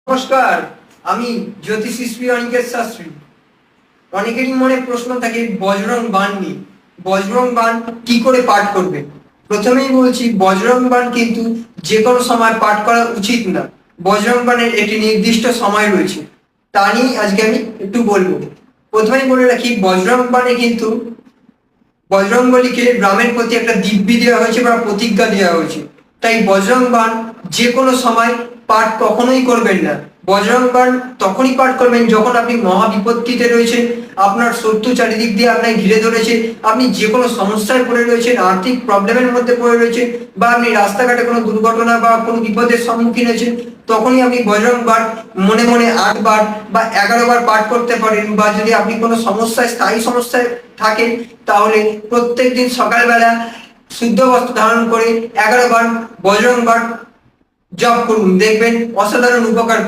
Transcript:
নমস্কার, আমি জ্যোতিষী অনিকেত শাস্ত্রী। অনেকেরই মনে প্রশ্ন থাকে বজরং বাণ নিয়ে। বজরং বাণ কি করে পাঠ করবে? প্রথমেই বলছি, বজরং বাণ কিন্তু যে কোনো সময় পাঠ করা উচিত না। বজরং বাণের একটি নির্দিষ্ট সময় রয়েছে, তা নিয়েই আজকে আমি একটু বলবো। প্রথমেই বলে রাখি, বজরং বাণে কিন্তু বজরংবলীকে রামের প্রতি একটা দিব্যি দেওয়া হয়েছে বা প্রতিজ্ঞা দেওয়া হয়েছে। তাই বজরং বাণ যে কোনো সময় পাঠ কখনোই করবেন না। বজরং বাণ তখনই পাঠ করবেন যখন আপনি মহা বিপত্তিতে রয়েছেন, আপনার শত্রু চারিদিক দিয়ে আপনাকে ঘিরে ধরেছে, আপনি যে কোনো সমস্যায় পড়ে রয়েছেন, আর্থিক প্রবলেমের মধ্যে পড়ে রয়েছেন, বা আপনি রাস্তাঘাটে কোনো দুর্ঘটনা বা কোনো বিপদের সম্মুখীন হয়েছেন, তখনই আপনি বজরং বাণ মনে মনে 8 বার বা 11 বার পাঠ করতে পারেন। বা যদি আপনি কোনো সমস্যায়, স্থায়ী সমস্যায় থাকেন, তাহলে প্রত্যেকদিন সকালবেলা শুদ্ধ বস্ত্র ধারণ করে 11 বার বজরং বাণ জপ করুন, দেখবেন অসাধারণ উপকার পাবেন।